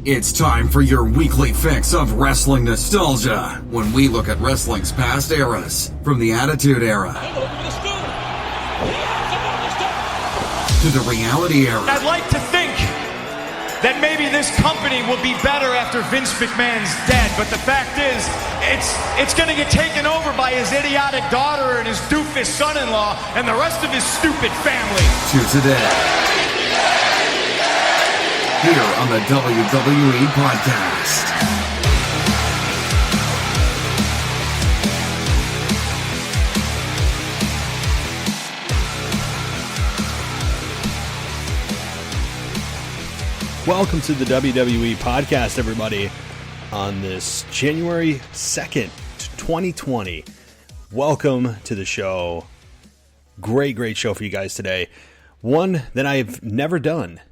It's time for your weekly fix of wrestling nostalgia when we look at wrestling's past eras, from the Attitude Era to the Reality Era. I'd like to think that maybe this company will be better after Vince McMahon's dead, but the fact is, it's going to get taken over by his idiotic daughter and his doofus son-in-law and the rest of his stupid family. To today, here on the WWE Podcast. Welcome to the WWE Podcast, everybody, on this January 2nd, 2020. Welcome to the show. Great show for you guys today. One that I've never done.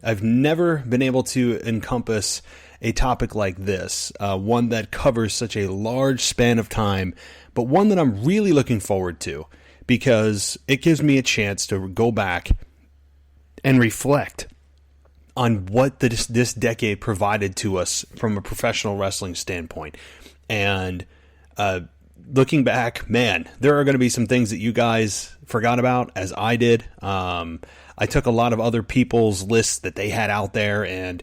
I've never been able to encompass a topic like this, one that covers such a large span of time, but one that I'm really looking forward to because it gives me a chance to go back and reflect on what this decade provided to us from a professional wrestling standpoint. And looking back, man, there are going to be some things that you guys forgot about, as I did. I took a lot of other people's lists that they had out there, and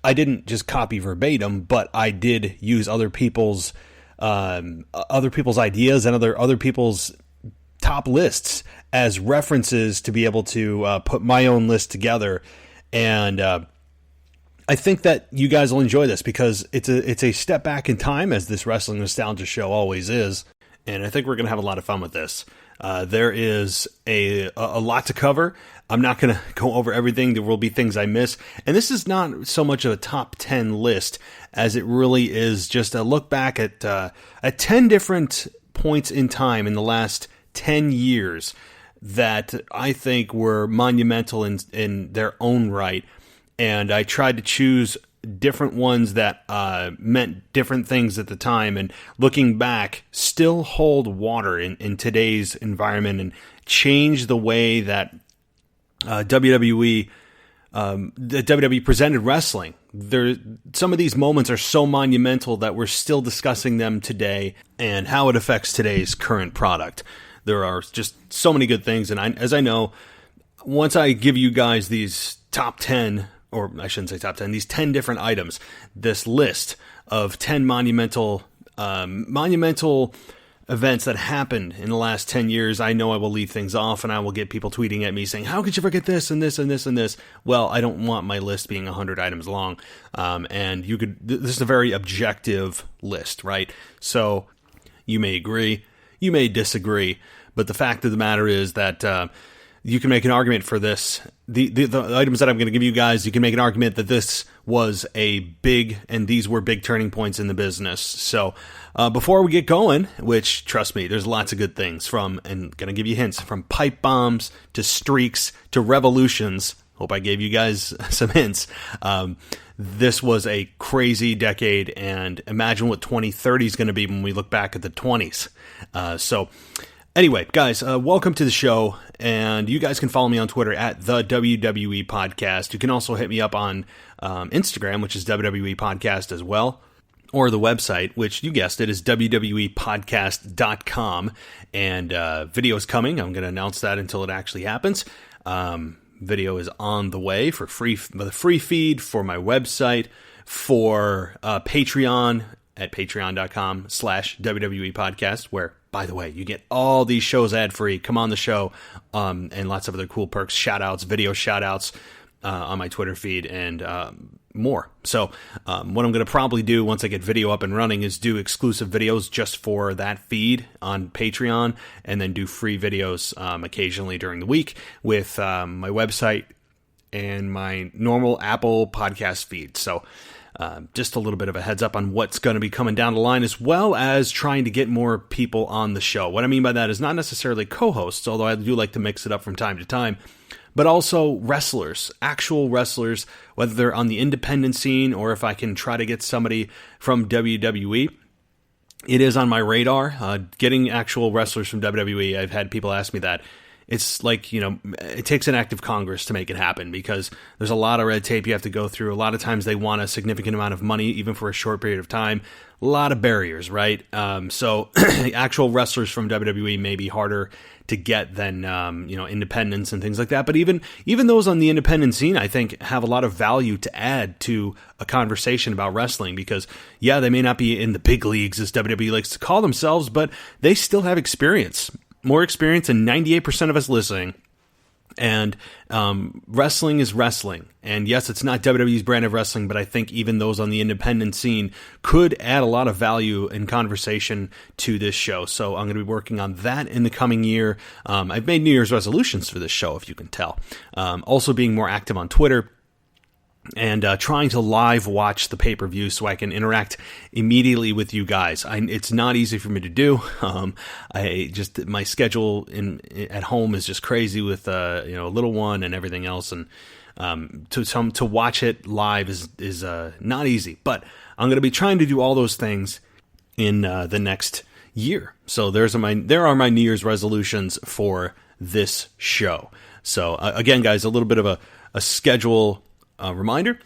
I didn't just copy verbatim, but I did use other people's ideas and other people's top lists as references to be able to put my own list together. And I think that you guys will enjoy this because it's a step back in time, as this wrestling nostalgia show always is. And I think we're going to have a lot of fun with this. There is a lot to cover. I'm not going to go over everything. There will be things I miss. And this is not so much of a top 10 list as it really is just a look back at 10 different points in time in the last 10 years that I think were monumental in their own right. And I tried to choose different ones that meant different things at the time, and looking back still hold water in today's environment and change the way that WWE presented wrestling. Some of these moments are so monumental that we're still discussing them today and how it affects today's current product. There are just so many good things, and as I know, once I give you guys these top 10, or I shouldn't say top 10, these 10 different items, this list of 10 monumental events that happened in the last 10 years, I know I will leave things off, and I will get people tweeting at me saying, how could you forget this and this and this and this? Well, I don't want my list being 100 items long, and this is a very objective list, right? So you may agree, you may disagree, but the fact of the matter is that you can make an argument for this. The items that I'm going to give you guys, you can make an argument that this was these were big turning points in the business. So before we get going, which, trust me, there's lots of good things and going to give you hints, from pipe bombs to streaks to revolutions. Hope I gave you guys some hints. This was a crazy decade, and imagine what 2030 is going to be when we look back at the 20s. Anyway, guys, welcome to the show, and you guys can follow me on Twitter at the WWE Podcast. You can also hit me up on Instagram, which is WWE Podcast as well, or the website, which you guessed it, is wwepodcast.com, and video is coming. I'm going to announce that until it actually happens. Video is on the way for the free feed for my website, for Patreon at patreon.com/WWE Podcast, where, by the way, you get all these shows ad-free, come on the show, and lots of other cool perks, shout-outs, video shout-outs on my Twitter feed, and more. So what I'm going to probably do once I get video up and running is do exclusive videos just for that feed on Patreon, and then do free videos occasionally during the week with my website and my normal Apple podcast feed. So just a little bit of a heads up on what's going to be coming down the line, as well as trying to get more people on the show. What I mean by that is not necessarily co-hosts, although I do like to mix it up from time to time, but also wrestlers, actual wrestlers, whether they're on the independent scene or if I can try to get somebody from WWE. It is on my radar, getting actual wrestlers from WWE. I've had people ask me that. it's like, it takes an act of Congress to make it happen, because there's a lot of red tape you have to go through. A lot of times they want a significant amount of money, even for a short period of time. A lot of barriers, right? So actual wrestlers from WWE may be harder to get than, independents and things like that. But even those on the independent scene, I think, have a lot of value to add to a conversation about wrestling, because, yeah, they may not be in the big leagues, as WWE likes to call themselves, but they still have experience. More experience than 98% of us listening. And wrestling is wrestling. And yes, it's not WWE's brand of wrestling, but I think even those on the independent scene could add a lot of value and conversation to this show. So I'm going to be working on that in the coming year. I've made New Year's resolutions for this show, if you can tell. Also being more active on Twitter, and trying to live watch the pay-per-view so I can interact immediately with you guys. It's not easy for me to do. My schedule at home is just crazy with a little one and everything else, and to watch it live is not easy. But I'm going to be trying to do all those things in the next year. So there are my New Year's resolutions for this show. So again, guys, a little bit of a schedule reminder.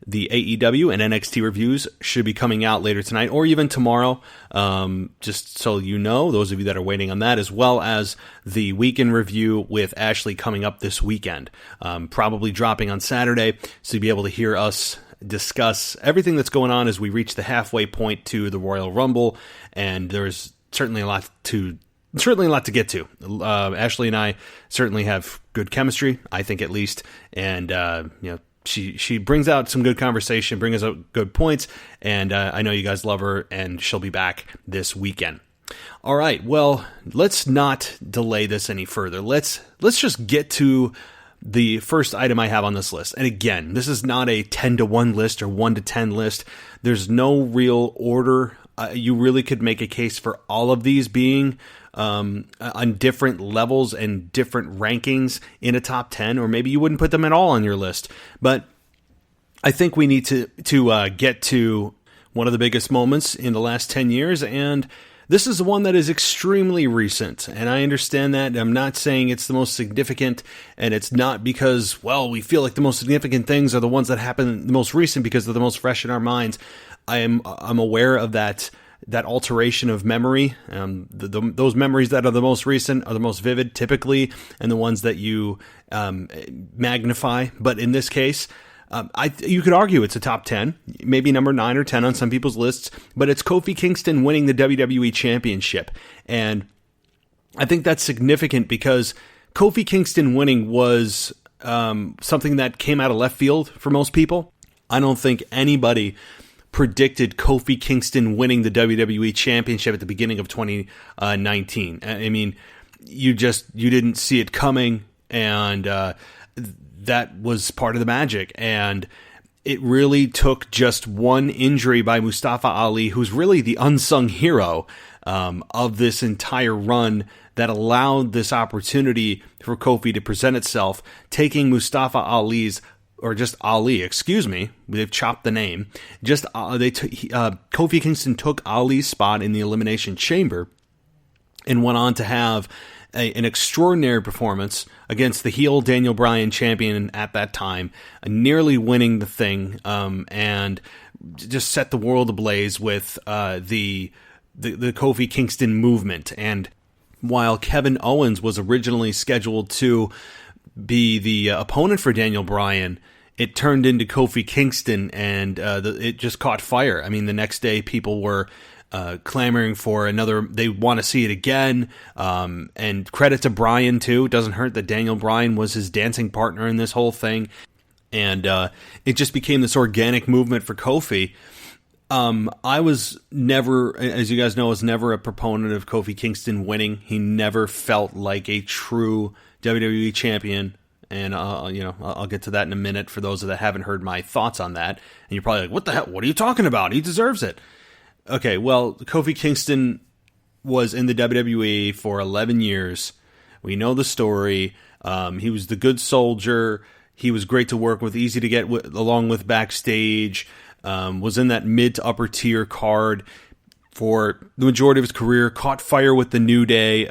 The AEW and NXT reviews should be coming out later tonight or even tomorrow, just so you know, those of you that are waiting on that, as well as the weekend review with Ashley coming up this weekend, probably dropping on Saturday, so you'll be able to hear us discuss everything that's going on as we reach the halfway point to the Royal Rumble, and there's certainly a lot to get to. Ashley and I certainly have good chemistry, I think, at least, and She brings out some good conversation, brings out good points, and I know you guys love her, and she'll be back this weekend. All right, well, let's not delay this any further. Let's just get to the first item I have on this list. And again, this is not a 10-to-1 list or 1-to-10 list. There's no real order. You really could make a case for all of these being on different levels and different rankings in a top 10, or maybe you wouldn't put them at all on your list. But I think we need to get to one of the biggest moments in the last 10 years, and this is one that is extremely recent, and I understand that. I'm not saying it's the most significant, and it's not because, well, we feel like the most significant things are the ones that happen the most recent because they're the most fresh in our minds. I'm aware of that alteration of memory. Those memories that are the most recent are the most vivid, typically, and the ones that you magnify. But in this case, you could argue it's a top 10, maybe number 9 or 10 on some people's lists, but it's Kofi Kingston winning the WWE Championship. And I think that's significant because Kofi Kingston winning was something that came out of left field for most people. I don't think anybody predicted Kofi Kingston winning the WWE Championship at the beginning of 2019. I mean, you didn't see it coming, and that was part of the magic. And it really took just one injury by Mustafa Ali, who's really the unsung hero of this entire run, that allowed this opportunity for Kofi to present itself, taking Mustafa Ali's, or just Ali, excuse me, they've chopped the name. Kofi Kingston took Ali's spot in the Elimination Chamber and went on to have an extraordinary performance against the heel Daniel Bryan champion at that time, nearly winning the thing, and just set the world ablaze with the Kofi Kingston movement. And while Kevin Owens was originally scheduled to be the opponent for Daniel Bryan, it turned into Kofi Kingston, and it just caught fire. I mean, the next day people were clamoring for another. They want to see it again. And credit to Bryan too. It doesn't hurt that Daniel Bryan was his dancing partner in this whole thing, and it just became this organic movement for Kofi. I was never, as you guys know, was never a proponent of Kofi Kingston winning. He never felt like a true WWE champion. And I'll get to that in a minute for those that haven't heard my thoughts on that. And you're probably like, what the hell? What are you talking about? He deserves it. Okay, well, Kofi Kingston was in the WWE for 11 years. We know the story. He was the good soldier. He was great to work with, easy to get along with backstage. Was in that mid to upper tier card for the majority of his career. Caught fire with the New Day.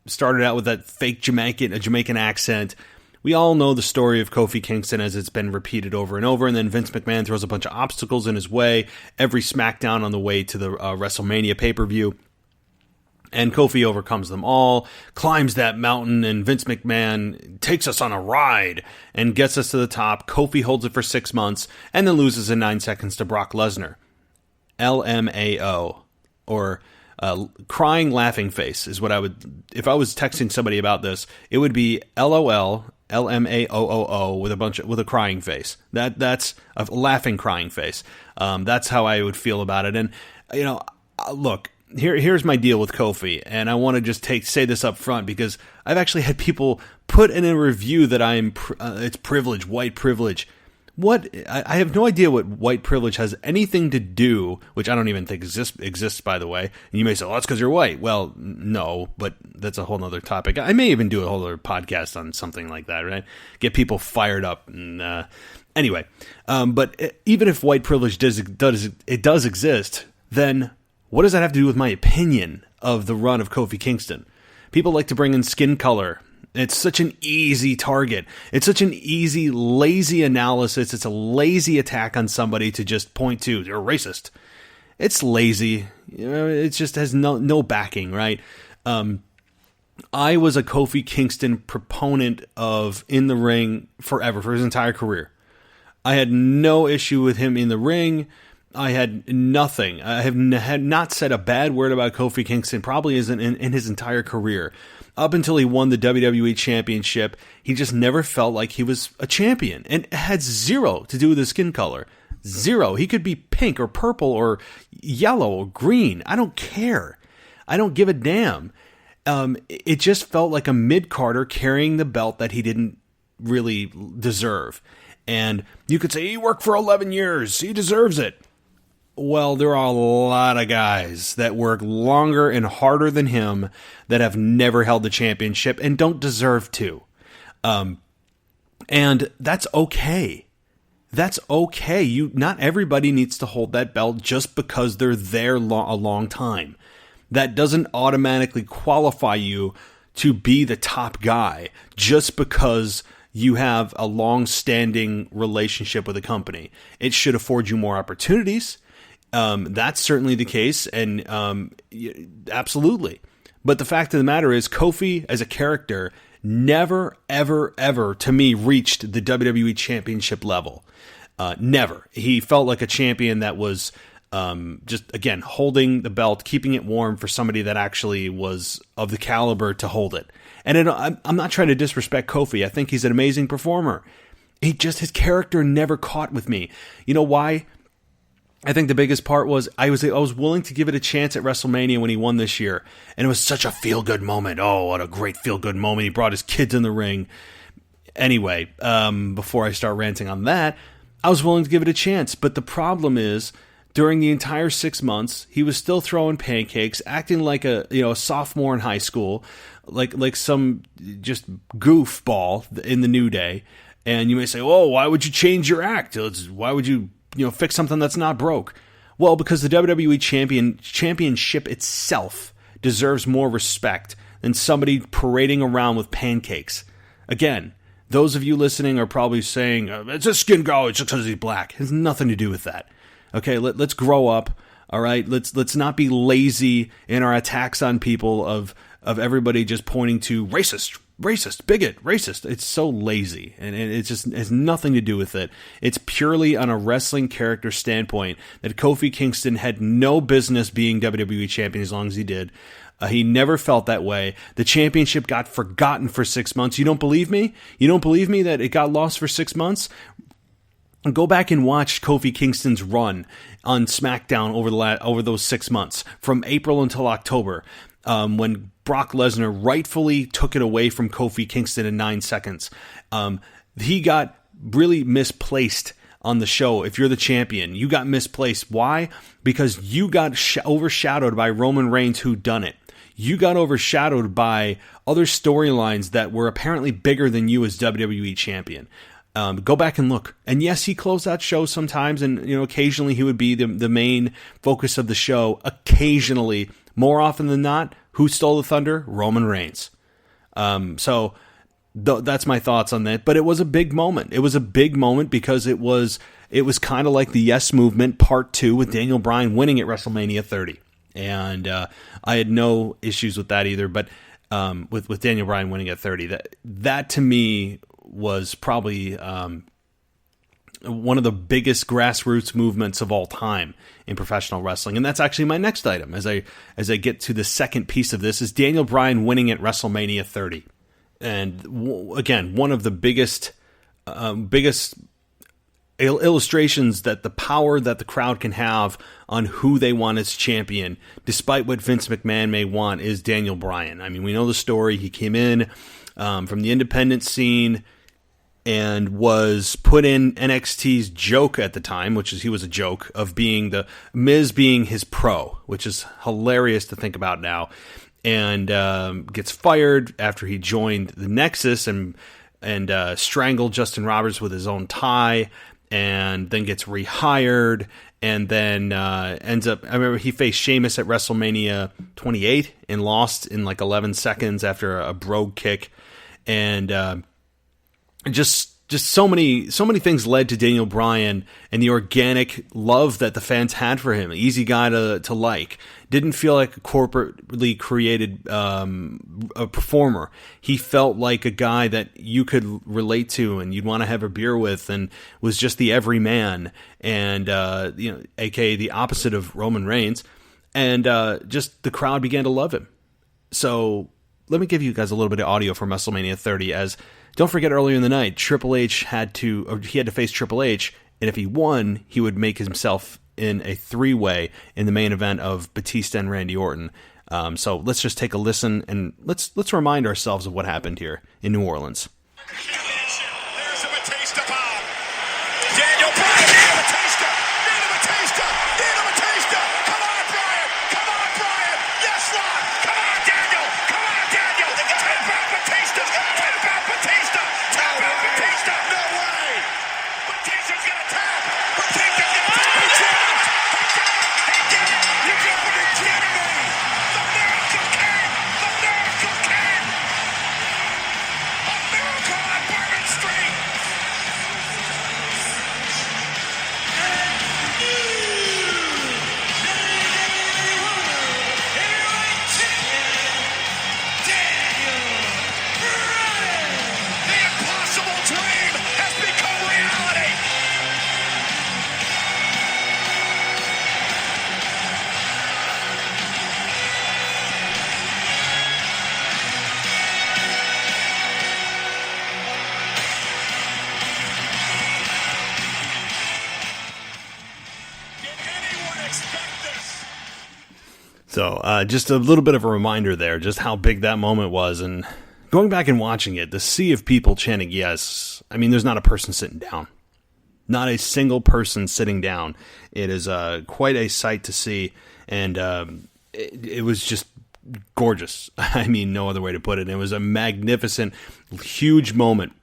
started out with that fake Jamaican accent. We all know the story of Kofi Kingston as it's been repeated over and over, and then Vince McMahon throws a bunch of obstacles in his way every SmackDown on the way to the WrestleMania pay-per-view. And Kofi overcomes them all, climbs that mountain, and Vince McMahon takes us on a ride and gets us to the top. Kofi holds it for 6 months and then loses in 9 seconds to Brock Lesnar. LMAO, or crying laughing face is what I would, if I was texting somebody about this, it would be LOL, LMAOOO with a crying face. That's a laughing crying face. That's how I would feel about it. And look, here's my deal with Kofi, and I want to just say this up front because I've actually had people put in a review that it's privilege, white privilege. I have no idea what white privilege has anything to do, which I don't even think exists, by the way. And you may say, well, that's because you're white. Well, no, but that's a whole nother topic. I may even do a whole other podcast on something like that, right? Get people fired up. And, anyway, but even if white privilege does exist, then what does that have to do with my opinion of the run of Kofi Kingston? People like to bring in skin color. It's such an easy target. It's such an easy, lazy analysis. It's a lazy attack on somebody to just point to, you're racist. It's lazy. It just has no backing, right? I was a Kofi Kingston proponent of in the ring forever, for his entire career. I had no issue with him in the ring. I had nothing. I had not said a bad word about Kofi Kingston, probably isn't in his entire career. Up until he won the WWE Championship, he just never felt like he was a champion. And it had zero to do with his skin color. Zero. He could be pink or purple or yellow or green. I don't care. I don't give a damn. It just felt like a mid-carder carrying the belt that he didn't really deserve. And you could say, he worked for 11 years. He deserves it. Well, there are a lot of guys that work longer and harder than him that have never held the championship and don't deserve to. And that's okay. That's okay. Not everybody needs to hold that belt just because they're there a long time. That doesn't automatically qualify you to be the top guy just because you have a long-standing relationship with a company. It should afford you more opportunities. That's certainly the case, and absolutely. But the fact of the matter is, Kofi, as a character, never, ever, ever, to me, reached the WWE Championship level. Never. He felt like a champion that was just, again, holding the belt, keeping it warm for somebody that actually was of the caliber to hold it. And I'm not trying to disrespect Kofi. I think he's an amazing performer. His character never caught with me. You know why? I think the biggest part was I was willing to give it a chance at WrestleMania when he won this year. And it was such a feel-good moment. Oh, what a great feel-good moment. He brought his kids in the ring. Anyway, before I start ranting on that, I was willing to give it a chance. But the problem is, during the entire 6 months, he was still throwing pancakes, acting like a sophomore in high school, like some just goofball in the New Day. And you may say, "Oh, why would you change your act? Why would you fix something that's not broke?" Well, because the WWE championship itself deserves more respect than somebody parading around with pancakes. Again, those of you listening are probably saying, it's a skin color, it's just because he's black. It has nothing to do with that. Okay, let's grow up, all right? Let's not be lazy in our attacks on people of everybody just pointing to racist, bigot, racist. It's so lazy, and it just has nothing to do with it. It's purely on a wrestling character standpoint that Kofi Kingston had no business being WWE champion as long as he did. He never felt that way. The championship got forgotten for 6 months. You don't believe me? You don't believe me that it got lost for 6 months? Go back and watch Kofi Kingston's run on SmackDown over those 6 months, from April until October, when Brock Lesnar rightfully took it away from Kofi Kingston in 9 seconds. He got really misplaced on the show. If you're the champion, you got misplaced. Why? Because you got overshadowed by Roman Reigns, who done it. You got overshadowed by other storylines that were apparently bigger than you as WWE champion. Go back and look. And yes, he closed out shows sometimes, and occasionally he would be the main focus of the show. Occasionally, more often than not, who stole the thunder? Roman Reigns. So that's my thoughts on that. But it was a big moment. It was a big moment because it was kind of like the Yes Movement Part 2 with Daniel Bryan winning at WrestleMania 30. And I had no issues with that either. But with Daniel Bryan winning at 30, that to me was probably one of the biggest grassroots movements of all time in professional wrestling. And that's actually my next item as I get to the second piece of this, is Daniel Bryan winning at WrestleMania 30. And again, one of the biggest illustrations that the power that the crowd can have on who they want as champion, despite what Vince McMahon may want, is Daniel Bryan. I mean, we know the story. He came in from the independent scene and was put in NXT's joke at the time, which is he was a joke, of being the Miz being his pro, which is hilarious to think about now, and gets fired after he joined the Nexus and strangled Justin Roberts with his own tie, and then gets rehired, and then ends up, I remember he faced Sheamus at WrestleMania 28 and lost in like 11 seconds after a brogue kick, and just so many things led to Daniel Bryan and the organic love that the fans had for him. Easy guy to like. Didn't feel like a corporately created a performer. He felt like a guy that you could relate to and you'd want to have a beer with, and was just the everyman, and aka the opposite of Roman Reigns, and just the crowd began to love him. So let me give you guys a little bit of audio from WrestleMania 30. As don't forget, earlier in the night, Triple H had to face Triple H, and if he won, he would make himself in a 3-way in the main event of Batista and Randy Orton. So let's just take a listen, and let's remind ourselves of what happened here in New Orleans. There's a Batista bomb. Daniel Bryan, Daniel Batista. Daniel Batista. Come on, Bryan. Come on, Bryan. Yes, Lord. Come on, Daniel. Come on, Daniel. Tap out Batista. Tap out Batista. Tap out Batista. No way. Batista's gonna tap. Batista's gonna tap. He did it. He did it. You gotta be kidding me. The miracle came. The miracle came. A miracle on Bourbon Street. The impossible dream has become reality. Did anyone expect this? So just a little bit of a reminder there, just how big that moment was. And going back and watching it, the sea of people chanting yes. I mean, there's not a person sitting down. Not a single person sitting down. It is quite a sight to see. And it was just gorgeous. I mean, no other way to put it. It was a magnificent, huge moment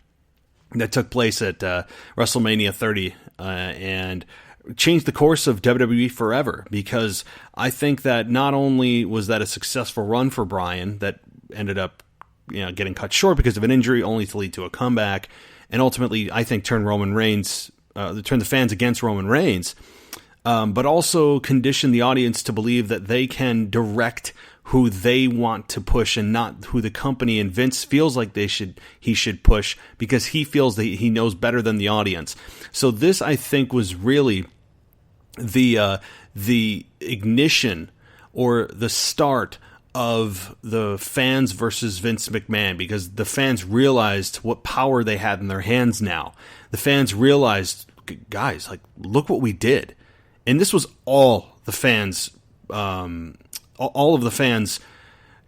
that took place at WrestleMania 30 and changed the course of WWE forever, because I think that not only was that a successful run for Bryan that ended up getting cut short because of an injury, only to lead to a comeback, and ultimately I think turn the fans against Roman Reigns, but also condition the audience to believe that they can direct who they want to push and not who the company and Vince feels like he should push, because he feels that he knows better than the audience. So this, I think, was really the ignition or the start of the fans versus Vince McMahon, because the fans realized what power they had in their hands now. The fans realized, guys, like, look what we did. And this was all the fans, all of the fans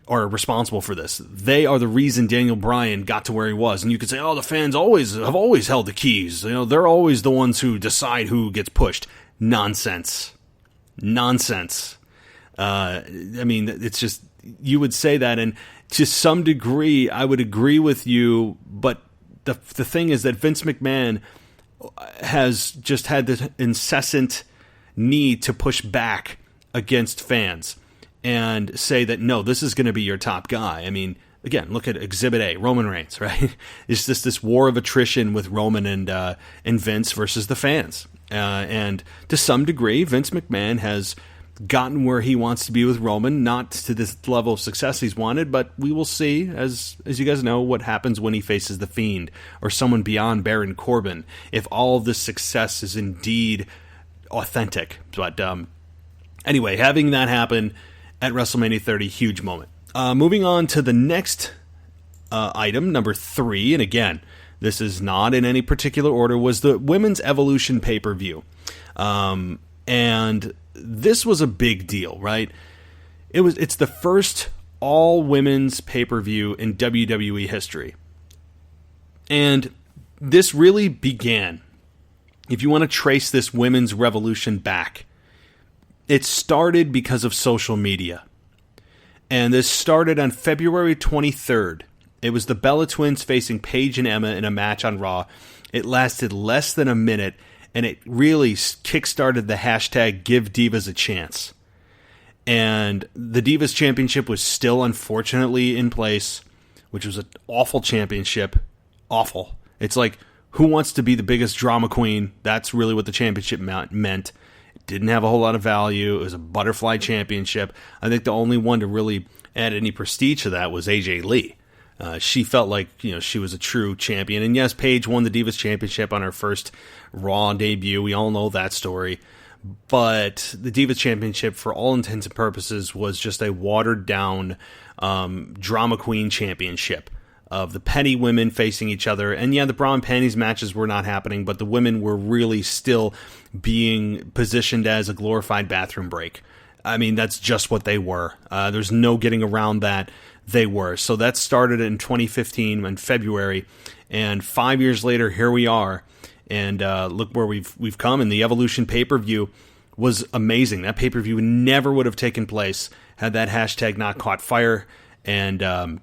are responsible for this. They are the reason Daniel Bryan got to where he was. And you could say, oh, the fans have always held the keys. They're always the ones who decide who gets pushed. Nonsense. I mean, it's just, you would say that, and to some degree, I would agree with you, but the thing is that Vince McMahon has just had this incessant need to push back against fans and say that, no, this is going to be your top guy. I mean, again, look at Exhibit A, Roman Reigns, right? It's just this war of attrition with Roman and Vince versus the fans. And to some degree, Vince McMahon has gotten where he wants to be with Roman, not to this level of success he's wanted, but we will see, as you guys know, what happens when he faces The Fiend or someone beyond Baron Corbin, if all of this success is indeed authentic. But anyway, having that happen at WrestleMania 30, huge moment. Moving on to the next item, number 3, and again, this is not in any particular order, was the Women's Evolution pay-per-view. And this was a big deal, right? It's the first all-women's pay-per-view in WWE history. And this really began, if you want to trace this women's revolution back, it started because of social media. And this started on February 23rd. It was the Bella Twins facing Paige and Emma in a match on Raw. It lasted less than a minute, and it really kickstarted the hashtag Give Divas a Chance. And the Divas Championship was still unfortunately in place, which was an awful championship. Awful. It's like, who wants to be the biggest drama queen? That's really what the championship meant. It didn't have a whole lot of value. It was a butterfly championship. I think the only one to really add any prestige to that was AJ Lee. She felt like, she was a true champion. And yes, Paige won the Divas Championship on her first Raw debut. We all know that story. But the Divas Championship, for all intents and purposes, was just a watered-down drama queen championship of the petty women facing each other. And yeah, the bra and panties matches were not happening, but the women were really still being positioned as a glorified bathroom break. I mean, that's just what they were. There's no getting around that. They were. So that started in 2015 in February, and 5 years later, here we are. And look where we've come. And the Evolution pay-per-view was amazing. That pay-per-view never would have taken place had that hashtag not caught fire, and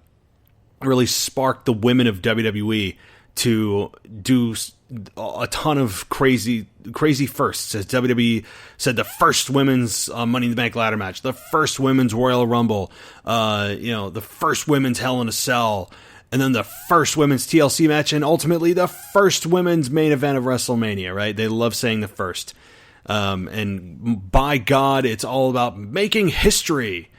really sparked the women of WWE to do a ton of crazy firsts. As WWE said, the first women's Money in the Bank ladder match, the first women's Royal Rumble, the first women's Hell in a Cell, and then the first women's TLC match, and ultimately the first women's main event of WrestleMania, right? They love saying the first. And by God, it's all about making history.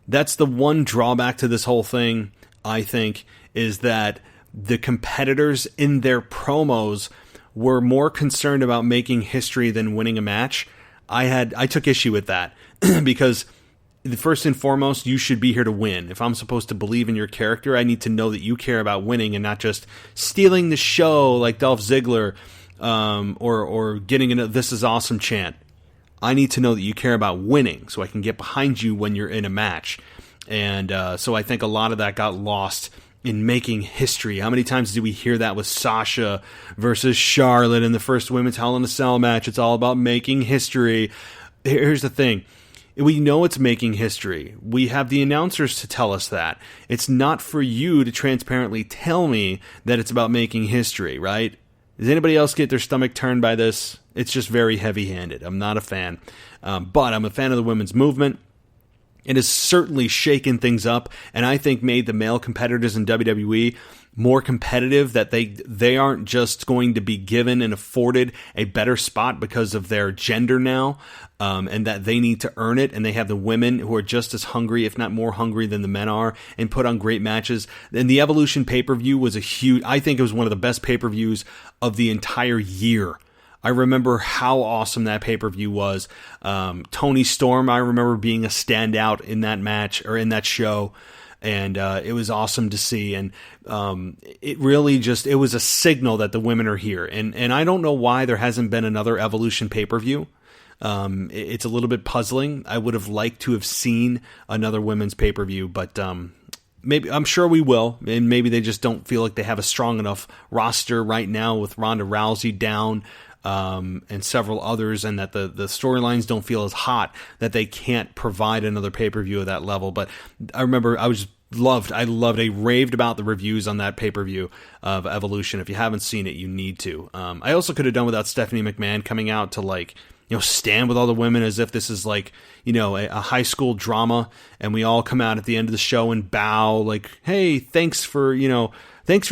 That's the one drawback to this whole thing, I think, is that the competitors in their promos were more concerned about making history than winning a match. I took issue with that because first and foremost, you should be here to win. If I'm supposed to believe in your character, I need to know that you care about winning and not just stealing the show like Dolph Ziggler, or getting a "This is awesome" chant. I need to know that you care about winning so I can get behind you when you're in a match. And so I think a lot of that got lost in making history. How many times did we hear that with Sasha versus Charlotte in the first women's Hell in a Cell match? It's all about making history. Here's the thing. We know it's making history. We have the announcers to tell us that. It's not for you to transparently tell me that it's about making history, right? Does anybody else get their stomach turned by this? It's just very heavy-handed. I'm not a fan. But I'm a fan of the women's movement. It has certainly shaken things up, and I think made the male competitors in WWE more competitive, that they aren't just going to be given and afforded a better spot because of their gender now, and that they need to earn it, and they have the women who are just as hungry, if not more hungry than the men are, and put on great matches. And the Evolution pay-per-view was I think it was one of the best pay-per-views of the entire year. I remember how awesome that pay-per-view was. Tony Storm, I remember being a standout in that match, or in that show, and it was awesome to see. And it really it was a signal that the women are here. And I don't know why there hasn't been another Evolution pay-per-view. It's a little bit puzzling. I would have liked to have seen another women's pay-per-view, but maybe, I'm sure we will, and maybe they just don't feel like they have a strong enough roster right now with Ronda Rousey down, and several others, and that the storylines don't feel as hot that they can't provide another pay-per-view at that level. But I remember I raved about the reviews on that pay-per-view of Evolution. If you haven't seen it, you need to. I also could have done without Stephanie McMahon coming out to stand with all the women as if this is like, a high school drama, and we all come out at the end of the show and bow like, hey, thanks for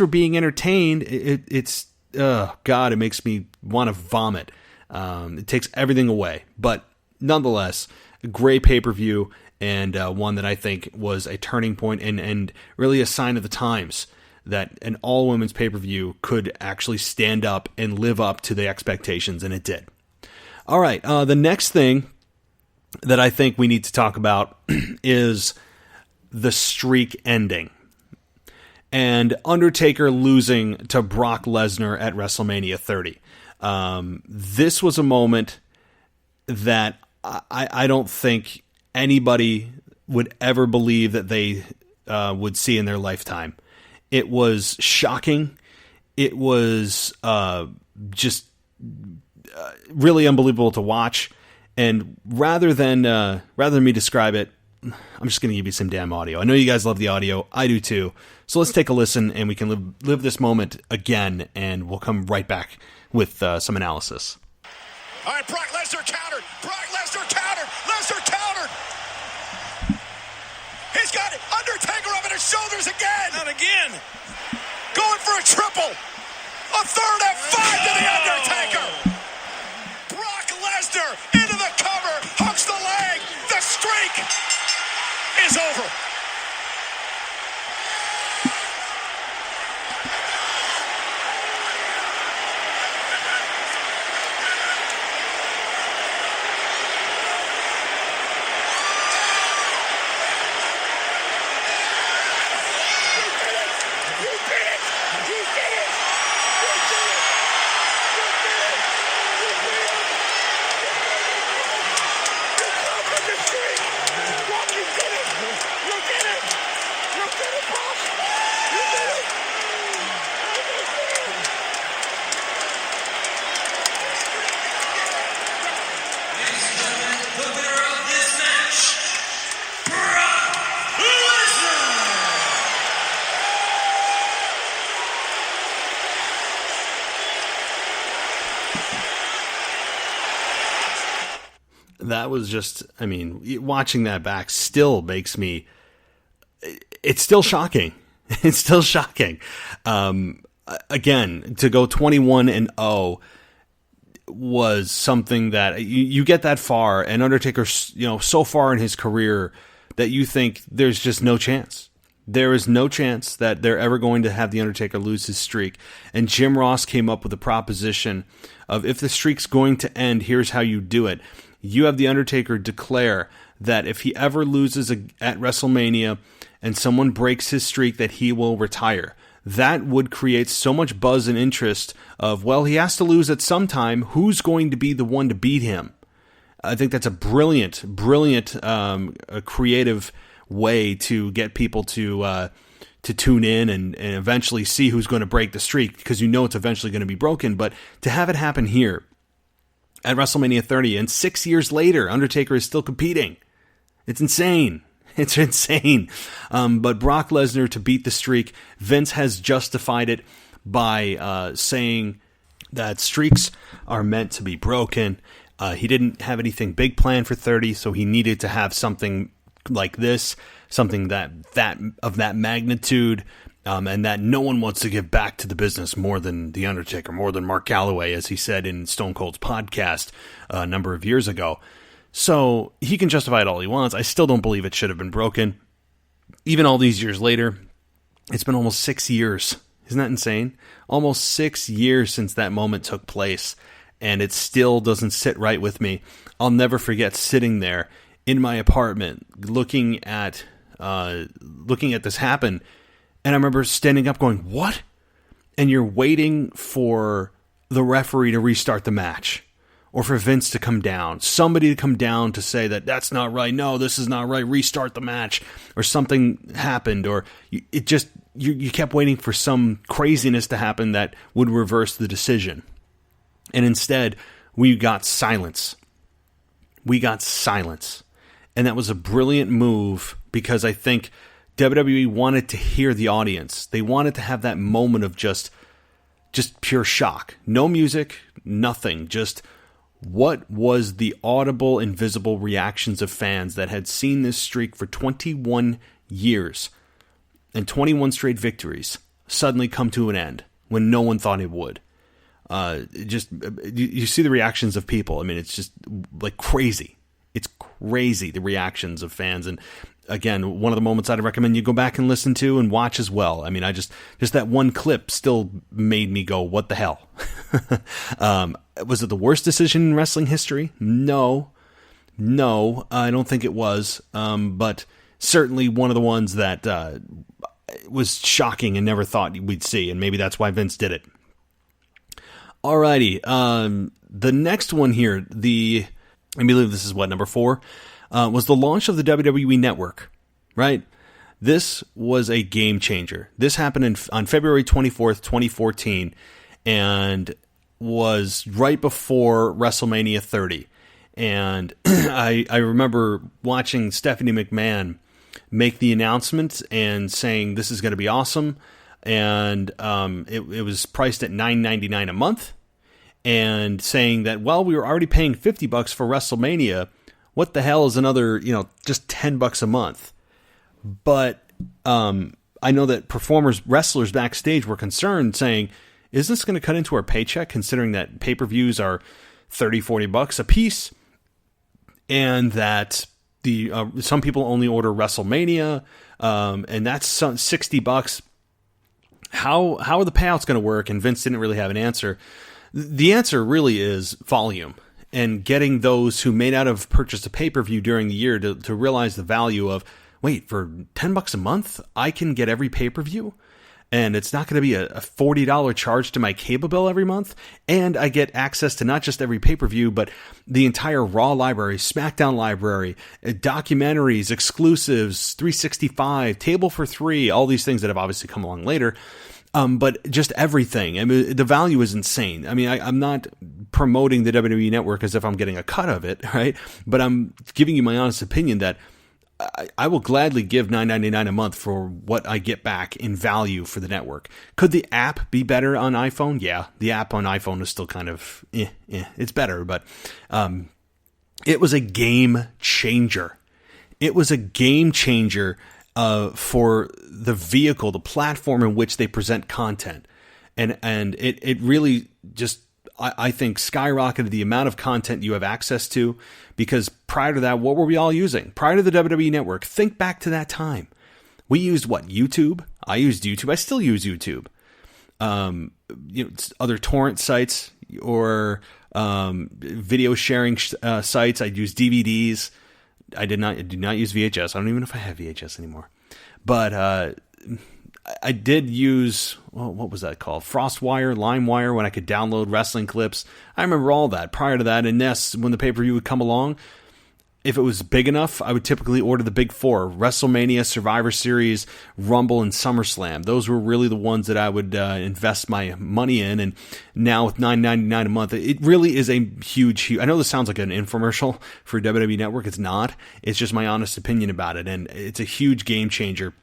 being entertained. It's God, it makes me want to vomit. It takes everything away, but nonetheless, a great pay-per-view, and one that I think was a turning point and really a sign of the times that an all-women's pay-per-view could actually stand up and live up to the expectations, and it did. All right, the next thing that I think we need to talk about is the streak ending and Undertaker losing to Brock Lesnar at WrestleMania 30. This was a moment that I don't think anybody would ever believe that they would see in their lifetime. It was shocking. It was just really unbelievable to watch. And rather than me describe it, I'm just going to give you some damn audio. I know you guys love the audio. I do too. So let's take a listen, and we can live this moment again, and we'll come right back with some analysis. All right, Brock Lesnar countered. Brock Lesnar countered. Lesnar countered. He's got Undertaker up on his shoulders again. Not again. Going for a triple. A third F5 to the Undertaker. Brock Lesnar into the cover. Hooks the leg. The streak is over. That was just, watching that back still makes me, it's still shocking. It's still shocking. Again, to go 21-0 was something that you get that far, and Undertaker's, so far in his career that you think there's just no chance. There is no chance that they're ever going to have The Undertaker lose his streak. And Jim Ross came up with a proposition of, if the streak's going to end, here's how you do it. You have The Undertaker declare that if he ever loses at WrestleMania and someone breaks his streak, that he will retire. That would create so much buzz and interest of, well, he has to lose at some time. Who's going to be the one to beat him? I think that's a brilliant, creative way to get people to tune in and eventually see who's going to break the streak, because it's eventually going to be broken. But to have it happen here at WrestleMania 30, and 6 years later, Undertaker is still competing. It's insane. It's insane. But Brock Lesnar to beat the streak, Vince has justified it by saying that streaks are meant to be broken. He didn't have anything big planned for 30, so he needed to have something like this, something that of that magnitude, and that no one wants to give back to the business more than The Undertaker, more than Mark Calloway, as he said in Stone Cold's podcast a number of years ago. So he can justify it all he wants. I still don't believe it should have been broken. Even all these years later, it's been almost 6 years. Isn't that insane? Almost 6 years since that moment took place, and it still doesn't sit right with me. I'll never forget sitting there in my apartment, looking at this happen. And I remember standing up going, what? And you're waiting for the referee to restart the match, or for Vince to come down, somebody to come down to say that that's not right. No, this is not right. Restart the match, or something happened, or you kept waiting for some craziness to happen that would reverse the decision. And instead, we got silence. We got silence. And that was a brilliant move, because I think WWE wanted to hear the audience. They wanted to have that moment of just pure shock. No music, nothing. Just What was the audible, invisible reactions of fans that had seen this streak for 21 years and 21 straight victories suddenly come to an end when no one thought it would? You see the reactions of people. I mean, it's just like crazy. It's crazy, the reactions of fans. And again, one of the moments I'd recommend you go back and listen to and watch as well. I mean, just that one clip still made me go, what the hell? Was it the worst decision in wrestling history? No, I don't think it was. But certainly one of the ones that was shocking and never thought we'd see. And maybe that's why Vince did it. Alrighty. The next one here, I believe this is number 4, was the launch of the WWE Network, right? This was a game changer. This happened on February 24th, 2014, and was right before WrestleMania 30. And I remember watching Stephanie McMahon make the announcement and saying this is going to be awesome. And it was priced at $9.99 a month, and saying that, well, we were already paying $50 for WrestleMania. What the hell is another, just $10 a month? But I know that wrestlers backstage were concerned, saying, is this going to cut into our paycheck, considering that pay-per-views are $30, $40 a piece, and that some people only order WrestleMania, and that's $60. How are the payouts going to work? And Vince didn't really have an answer. The answer really is volume, and getting those who may not have purchased a pay-per-view during the year to realize the value of, wait, for $10 a month, I can get every pay-per-view, and it's not going to be a $40 charge to my cable bill every month, and I get access to not just every pay-per-view, but the entire Raw library, SmackDown library, documentaries, exclusives, 365, Table for Three, all these things that have obviously come along later. But just everything. I mean, the value is insane. I mean, I'm not promoting the WWE Network as if I'm getting a cut of it, right? But I'm giving you my honest opinion that I will gladly give $9.99 a month for what I get back in value for the network. Could the app be better on iPhone? Yeah, the app on iPhone is still kind of, it's better, but it was a game changer. It was a game changer for the vehicle, the platform in which they present content. And it really just, I think, skyrocketed the amount of content you have access to, because prior to that, what were we all using? Prior to the WWE Network, think back to that time. We used YouTube? I used YouTube. I still use YouTube. Other torrent sites or video sharing sites. I'd use DVDs. I did not use VHS. I don't even know if I have VHS anymore. But I did use, what was that called? FrostWire, LimeWire, when I could download wrestling clips. I remember all that. Prior to that, and yes, when the pay-per-view would come along, if it was big enough, I would typically order the big four: WrestleMania, Survivor Series, Rumble, and SummerSlam. Those were really the ones that I would invest my money in. And now with $9.99 a month, it really is a huge. I know this sounds like an infomercial for WWE Network. It's not. It's just my honest opinion about it, and it's a huge game changer.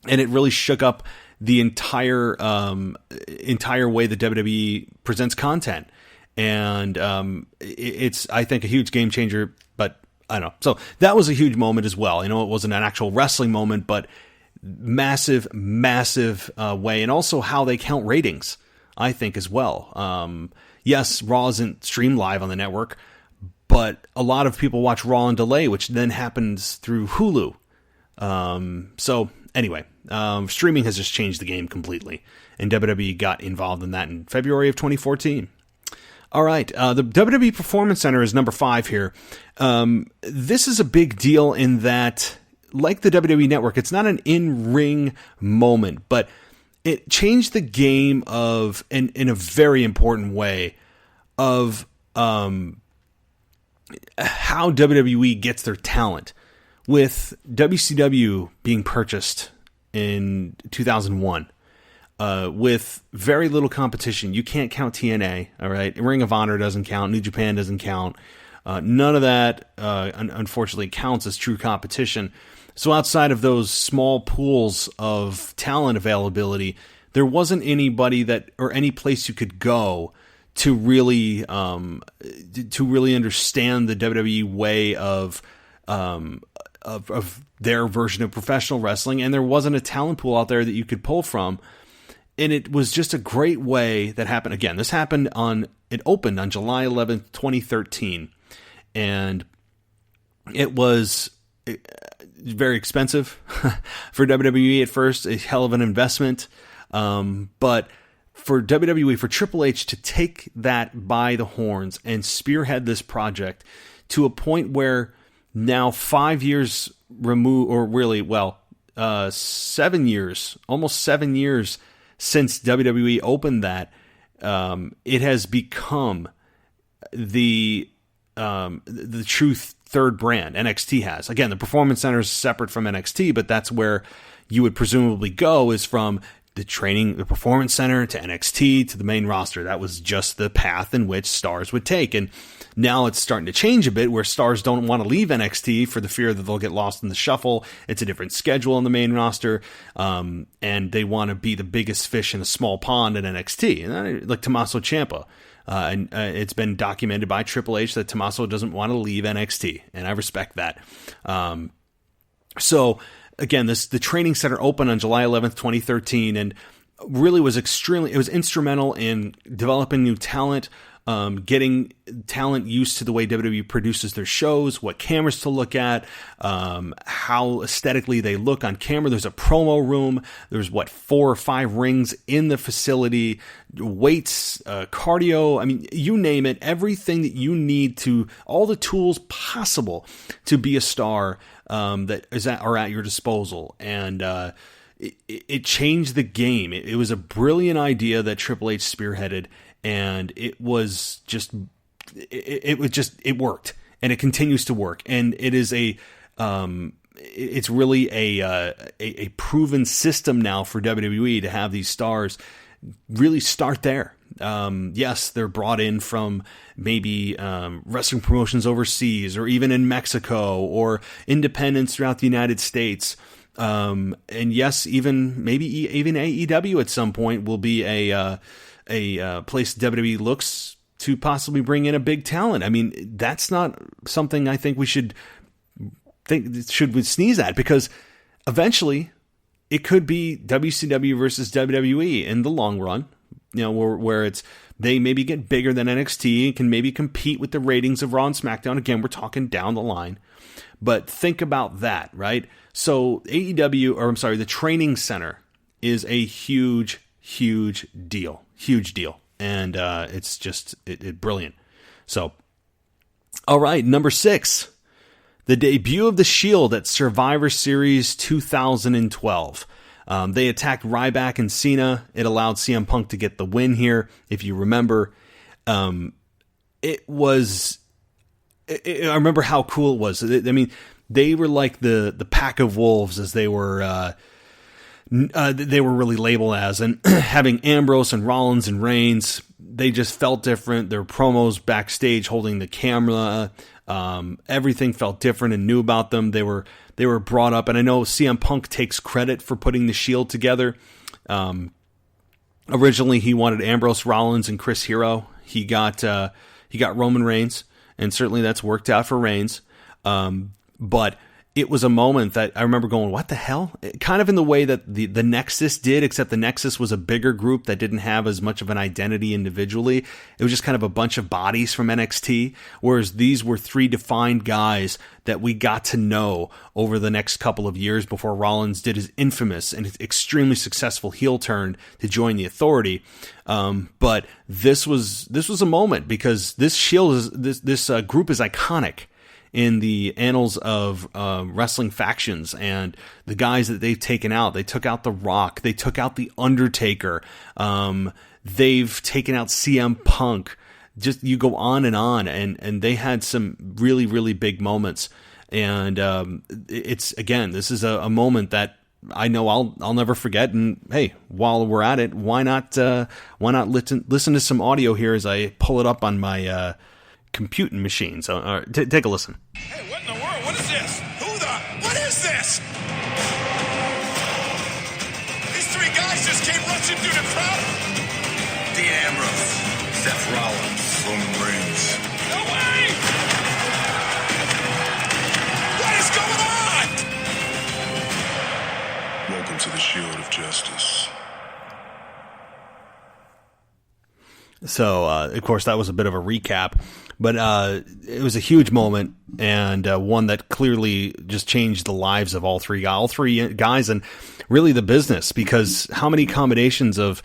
And it really shook up the entire way that WWE presents content. And it's, I think, a huge game changer. But I don't know. So that was a huge moment as well. It wasn't an actual wrestling moment, but massive way. And also how they count ratings, I think, as well. Yes, Raw isn't streamed live on the network, but a lot of people watch Raw on delay, which then happens through Hulu. So anyway, streaming has just changed the game completely, and WWE got involved in that in February of 2014. All right, the WWE Performance Center is number 5 here. This is a big deal in that, like the WWE Network, it's not an in-ring moment, but it changed the game of, in a very important way, of how WWE gets their talent. With WCW being purchased in 2001, with very little competition. You can't count TNA, all right? Ring of Honor doesn't count. New Japan doesn't count. None of that, unfortunately, counts as true competition. So outside of those small pools of talent availability, there wasn't anybody or any place you could go to really understand the WWE way of their version of professional wrestling, and there wasn't a talent pool out there that you could pull from. And it was just a great way that happened. Again, it opened on July 11th, 2013. And it was very expensive for WWE at first, a hell of an investment. But for WWE, for Triple H to take that by the horns and spearhead this project to a point where now 5 years removed, or really, 7 years, almost 7 years since WWE opened that, it has become the true third brand. NXT has. Again, the Performance Center is separate from NXT, but that's where you would presumably go, is from the Performance Center to NXT to the main roster. That was just the path in which stars would take. And now it's starting to change a bit, where stars don't want to leave NXT for the fear that they'll get lost in the shuffle. It's a different schedule on the main roster, and they want to be the biggest fish in a small pond in NXT. And like Tommaso Ciampa, and it's been documented by Triple H that Tommaso doesn't want to leave NXT, and I respect that. So again, the training center opened on July 11th, 2013, and really was instrumental in developing new talent, getting talent used to the way WWE produces their shows, what cameras to look at, how aesthetically they look on camera. There's a promo room. There's 4 or 5 rings in the facility, weights, cardio. I mean, you name it, everything that you need all the tools possible to be a star, are at your disposal. And, it changed the game. It was a brilliant idea that Triple H spearheaded, and it worked, and it continues to work. And it is it's really a proven system now for WWE to have these stars really start there. Yes, they're brought in from maybe wrestling promotions overseas, or even in Mexico, or independents throughout the United States. And yes, even AEW at some point will be a place WWE looks to possibly bring in a big talent. I mean, that's not something I think we should sneeze at, because eventually it could be WCW versus WWE in the long run. You know, where they maybe get bigger than NXT and can maybe compete with the ratings of Raw and SmackDown. Again, we're talking down the line. But think about that, right? So the training center is a huge, huge deal. Huge deal. And it's just brilliant. So, all right, number 6. The debut of the Shield at Survivor Series 2012. They attacked Ryback and Cena. It allowed CM Punk to get the win here. If you remember, I remember how cool it was. I mean, they were like the pack of wolves, as they were really labeled as, and having Ambrose and Rollins and Reigns, they just felt different. Their promos backstage holding the camera, everything felt different and new about them. They were brought up, and I know CM Punk takes credit for putting the Shield together. Originally, he wanted Ambrose, Rollins, and Chris Hero. He got Roman Reigns, and certainly that's worked out for Reigns. But it was a moment that I remember going, what the hell? Kind of in the way that the Nexus did, except the Nexus was a bigger group that didn't have as much of an identity individually. It was just kind of a bunch of bodies from NXT, whereas these were 3 defined guys that we got to know over the next couple of years before Rollins did his infamous and extremely successful heel turn to join the Authority. But this was a moment, because this Shield this group is iconic in the annals of wrestling factions, and the guys that they've taken out. They took out The Rock. They took out The Undertaker. They've taken out CM Punk. Just, you go on, and they had some really, really big moments. And this is a moment that I know I'll never forget. And hey, while we're at it, why not listen to some audio here as I pull it up on my computing machine. So take a listen. Hey, what in the world? What is this? What is this? These 3 guys just came rushing through the crowd. Dean Ambrose, Seth Rollins, Roman Reigns. No way! What is going on? Welcome to the Shield of Justice. So, of course, that was a bit of a recap, but it was a huge moment, and one that clearly just changed the lives of all three guys, and really the business, because how many combinations of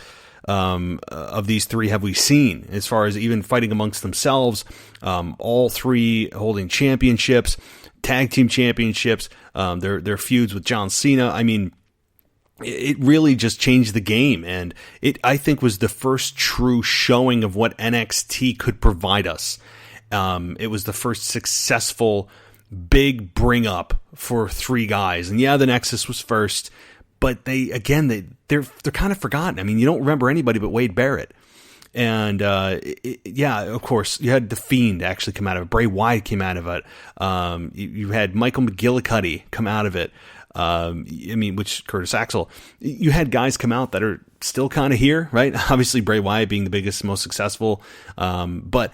these three have we seen as far as even fighting amongst themselves, all three holding championships, tag team championships, their feuds with John Cena. I mean, it really just changed the game, and it, I think, was the first true showing of what NXT could provide us. It was the first successful big bring up for three guys, and yeah, the Nexus was first, but they're kind of forgotten. I mean, you don't remember anybody but Wade Barrett, and yeah, of course, you had The Fiend actually come out of it. Bray Wyatt came out of it. You had Michael McGillicuddy come out of it. I mean, which Curtis Axel, you had guys come out that are still kind of here, right? Obviously Bray Wyatt being the biggest, most successful. But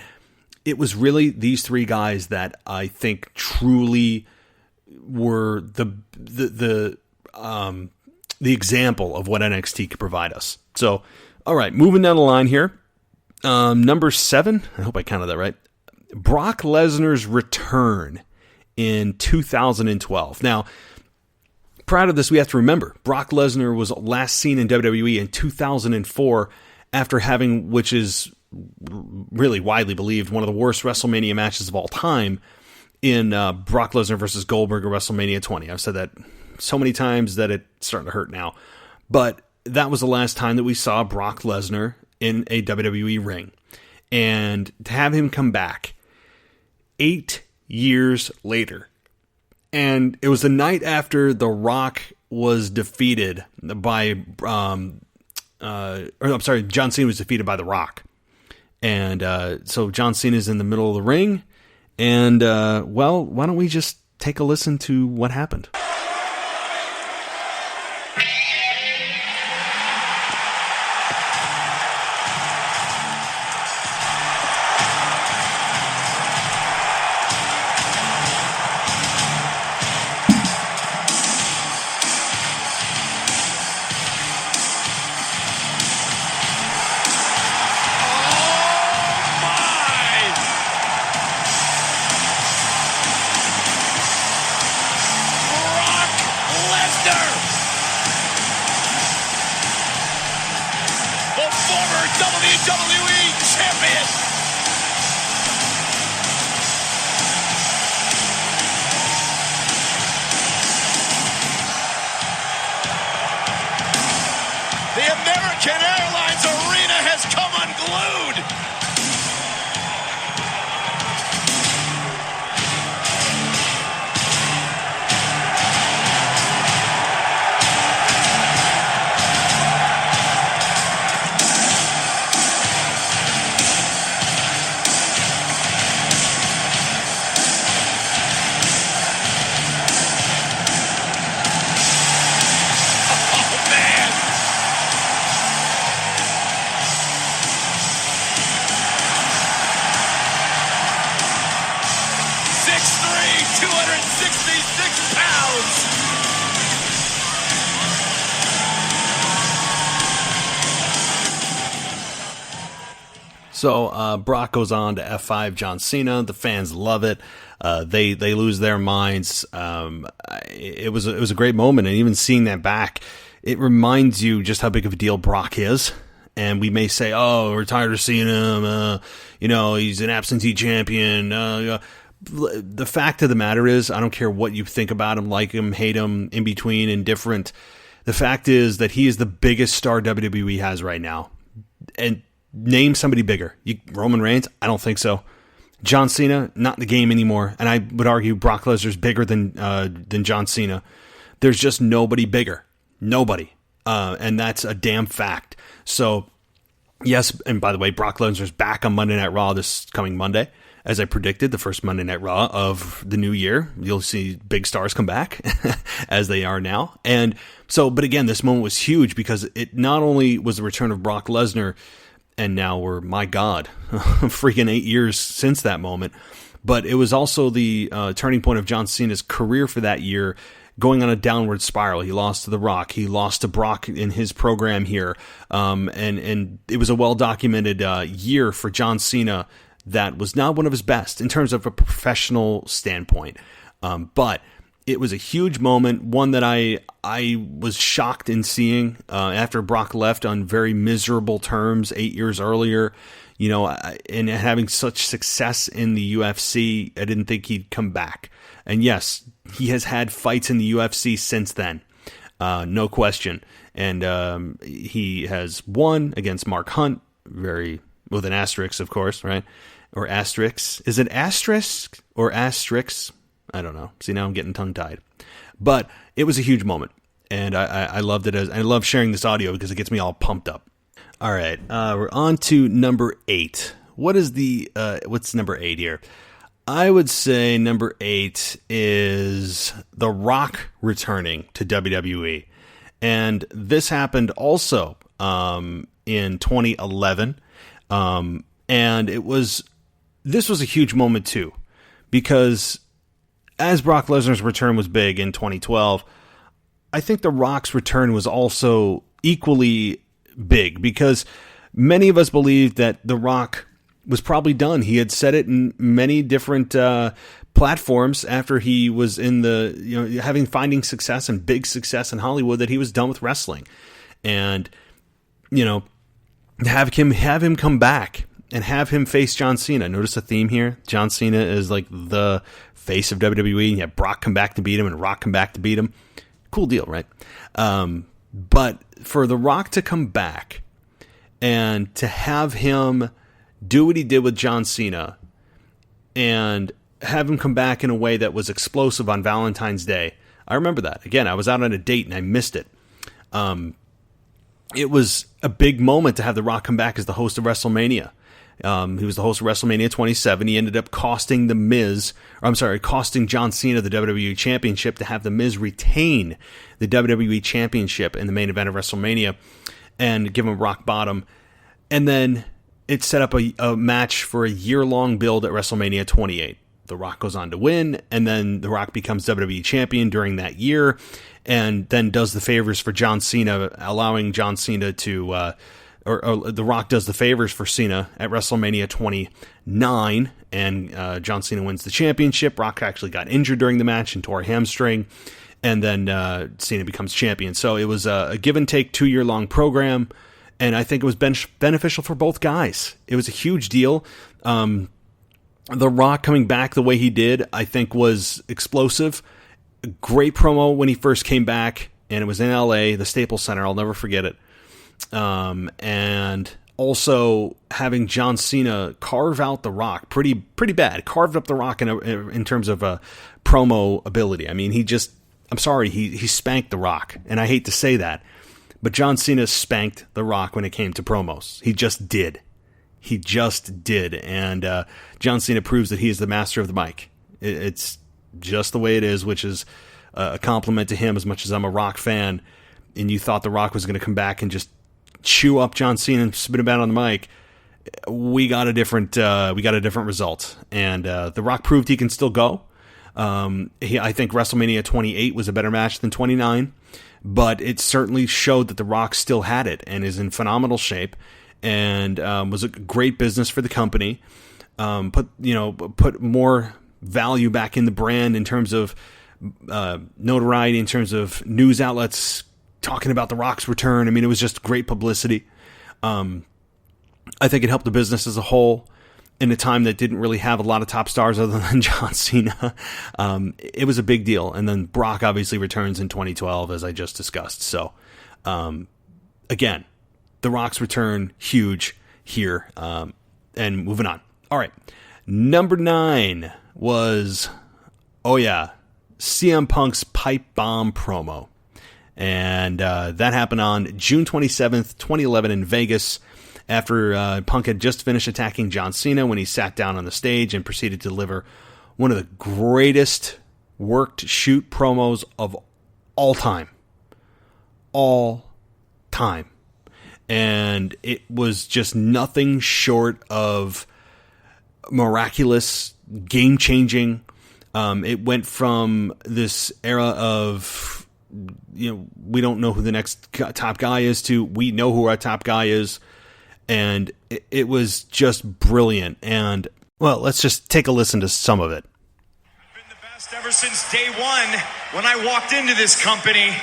it was really these three guys that I think truly were the example of what NXT could provide us. So, all right, moving down the line here. Number 7, I hope I counted that right. Brock Lesnar's return in 2012. Now, prior to this, we have to remember, Brock Lesnar was last seen in WWE in 2004 after having, which is really widely believed, one of the worst WrestleMania matches of all time in Brock Lesnar versus Goldberg at WrestleMania 20. I've said that so many times that it's starting to hurt now. But that was the last time that we saw Brock Lesnar in a WWE ring. And to have him come back 8 years later, and it was the night after The Rock was defeated by, John Cena was defeated by The Rock. And so John Cena's in the middle of the ring. And, well, why don't we just take a listen to what happened? So Brock goes on to F5 John Cena. The fans love it. They lose their minds. It was a great moment, and even seeing that back, it reminds you just how big of a deal Brock is. And we may say, "Oh, we're tired of seeing him. He's an absentee champion." The fact of the matter is, I don't care what you think about him, like him, hate him, in between, indifferent. The fact is that he is the biggest star WWE has right now, and name somebody bigger. Roman Reigns? I don't think so. John Cena? Not in the game anymore. And I would argue Brock Lesnar's bigger than John Cena. There's just nobody bigger. Nobody. And that's a damn fact. So, yes, and by the way, Brock Lesnar's back on Monday Night Raw this coming Monday. As I predicted, the first Monday Night Raw of the new year. You'll see big stars come back, as they are now. And so, but again, this moment was huge because it not only was the return of Brock Lesnar, And now we're, my God, freaking 8 years since that moment. But it was also the turning point of John Cena's career for that year, going on a downward spiral. He lost to The Rock. He lost to Brock in his program here. And it was a well-documented year for John Cena that was not one of his best in terms of a professional standpoint. But it was a huge moment, one that I was shocked in seeing after Brock left on very miserable terms 8 years earlier. You know, and having such success in the UFC, I didn't think he'd come back. And yes, he has had fights in the UFC since then, no question. And he has won against Mark Hunt, with an asterisk, of course, right? Or asterisk. Is it asterisk or asterisk? I don't know. See, now I'm getting tongue-tied. But it was a huge moment, and I loved it. I love sharing this audio because it gets me all pumped up. All right, we're on to number 8. What's number 8 here? I would say number 8 is The Rock returning to WWE. And this happened also in 2011. And this was a huge moment too, because as Brock Lesnar's return was big in 2012, I think The Rock's return was also equally big, because many of us believed that The Rock was probably done. He had said it in many different platforms after he was in finding success and big success in Hollywood, that he was done with wrestling. And, have him come back and have him face John Cena. Notice a theme here. John Cena is like the face of WWE, and you have Brock come back to beat him and Rock come back to beat him. Cool deal, right? But for The Rock to come back and to have him do what he did with John Cena and have him come back in a way that was explosive on Valentine's Day. I remember that. Again, I was out on a date and I missed it. It was a big moment to have The Rock come back as the host of WrestleMania. He was the host of WrestleMania 27. He ended up costing John Cena the WWE Championship to have The Miz retain the WWE Championship in the main event of WrestleMania and give him rock bottom. And then it set up a match for a year-long build at WrestleMania 28. The Rock goes on to win, and then The Rock becomes WWE Champion during that year, and then does the favors for John Cena, allowing John Cena to... Or The Rock does the favors for Cena at WrestleMania 29, and John Cena wins the championship. Rock actually got injured during the match and tore a hamstring, and then Cena becomes champion. So it was a give-and-take 2-year-long program, and I think it was beneficial for both guys. It was a huge deal. The Rock coming back the way he did, I think, was explosive. Great promo when he first came back, and it was in LA, the Staples Center. I'll never forget it. And also having John Cena carve out The Rock pretty bad, carved up The Rock in terms of promo ability. I mean, he spanked The Rock, and I hate to say that, but John Cena spanked The Rock when it came to promos. He just did. And John Cena proves that he is the master of the mic. It's just the way it is, which is a compliment to him as much as I'm a Rock fan. And you thought The Rock was going to come back and just chew up John Cena and spit him out on the mic. We got a different result, and The Rock proved he can still go. I think WrestleMania 28 was a better match than 29, but it certainly showed that The Rock still had it and is in phenomenal shape, and was a great business for the company. Put more value back in the brand in terms of notoriety, in terms of news outlets talking about The Rock's return. I mean, it was just great publicity. I think it helped the business as a whole in a time that didn't really have a lot of top stars other than John Cena. It was a big deal. And then Brock obviously returns in 2012, as I just discussed. So, again, The Rock's return, huge here. And moving on. All right. Number 9 was, CM Punk's pipe bomb promo. And that happened on June 27th, 2011 in Vegas, after Punk had just finished attacking John Cena when he sat down on the stage and proceeded to deliver one of the greatest worked shoot promos of all time. All time. and it was just nothing short of miraculous, game-changing. It went from this era of, we don't know who the next top guy is to we know who our top guy is, and it was just brilliant. And, well, let's just take a listen to some of it. I've been the best ever since day one when I walked into this company,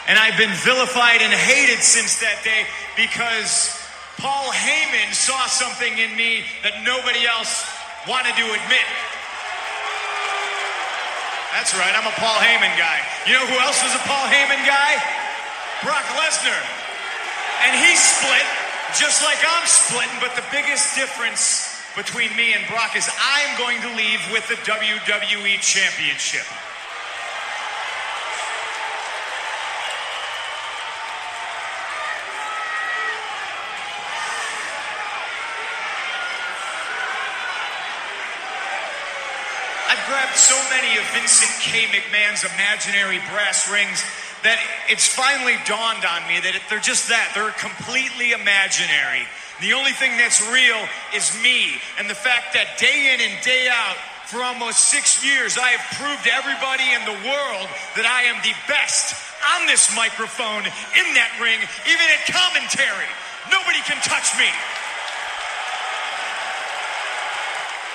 and I've been vilified and hated since that day because Paul Heyman saw something in me that nobody else wanted to admit. That's right, I'm a Paul Heyman guy. You know who else was a Paul Heyman guy? Brock Lesnar. And he's split, just like I'm splitting, but the biggest difference between me and Brock is I'm going to leave with the WWE Championship. I've grabbed so many of Vincent K. McMahon's imaginary brass rings that it's finally dawned on me that they're just that. They're completely imaginary. The only thing that's real is me, and the fact that day in and day out for almost 6 years I have proved to everybody in the world that I am the best on this microphone, in that ring, even at commentary. Nobody can touch me.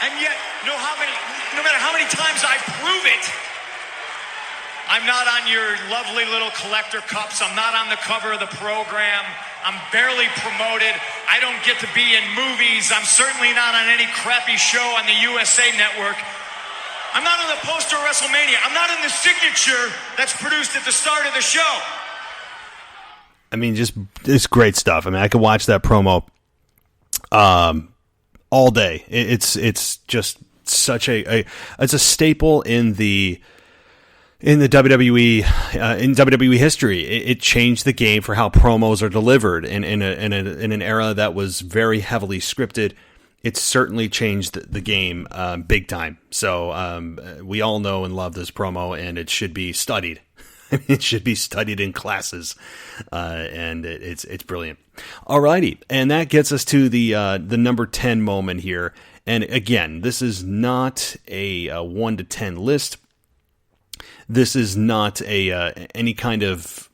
And yet, no matter how many times I prove it, I'm not on your lovely little collector cups. I'm not on the cover of the program. I'm barely promoted. I don't get to be in movies. I'm certainly not on any crappy show on the USA Network. I'm not on the poster of WrestleMania. I'm not in the signature that's produced at the start of the show. I mean, it's great stuff. I mean, I could watch that promo all day. It's just such it's a staple in the WWE in WWE history. It changed the game for how promos are delivered in an era that was very heavily scripted. It certainly changed the game big time. So we all know and love this promo, and it should be studied. It should be studied in classes, and it's brilliant. Alrighty, and that gets us to the number 10 moment here. And again, this is not a 1 to 10 list. This is not any kind of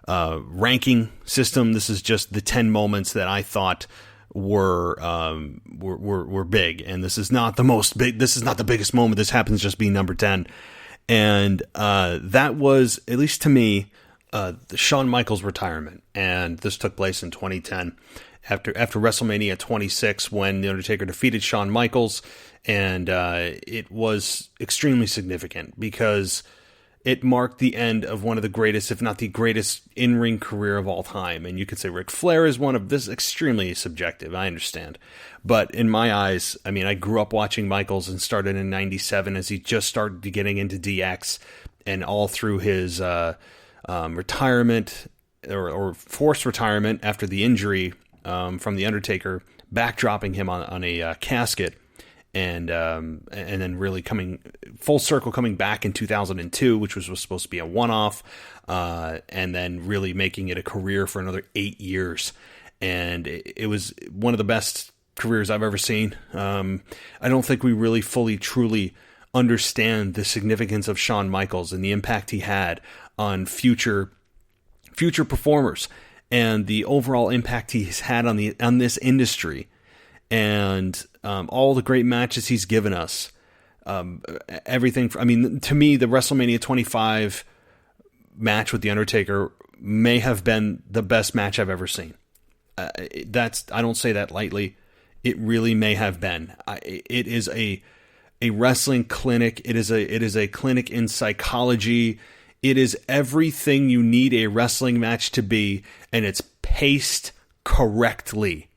ranking system. This is just the 10 moments that I thought were big, and this is not the most big. This is not the biggest moment. This happens to just be number 10. And that was, at least to me, the Shawn Michaels retirement. And this took place in 2010 after WrestleMania 26, when The Undertaker defeated Shawn Michaels. And it was extremely significant because it marked the end of one of the greatest, if not the greatest, in-ring career of all time. And you could say Ric Flair is one of this. Extremely subjective, I understand. But in my eyes, I mean, I grew up watching Michaels and started in 97 as he just started getting into DX, and all through his retirement or forced retirement after the injury from The Undertaker, backdropping him on a casket. And then really coming full circle, coming back in 2002, which was supposed to be a one-off, and then really making it a career for another 8 years. And it was one of the best careers I've ever seen. I don't think we really fully, truly understand the significance of Shawn Michaels and the impact he had on future performers, and the overall impact he's had on this industry. And all the great matches he's given us, everything. To me, the WrestleMania 25 match with The Undertaker may have been the best match I've ever seen. I don't say that lightly. It really may have been. It is a wrestling clinic. It is a clinic in psychology. It is everything you need a wrestling match to be, and it's paced correctly.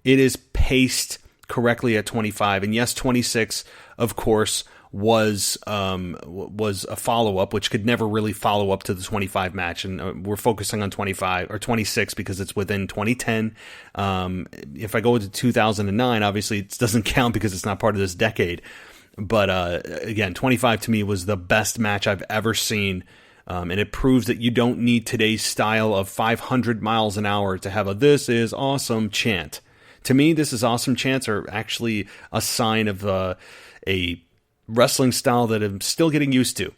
It is paced correctly at 25, and yes, 26, of course, was a follow-up, which could never really follow up to the 25 match, and we're focusing on 25 or 26 because it's within 2010. If I go to 2009, obviously it doesn't count because it's not part of this decade. But again, 25 to me was the best match I've ever seen And it proves that you don't need today's style of 500 miles an hour to have a "this is awesome" chant. To me, "this is awesome" chants are actually a sign of a wrestling style that I'm still getting used to.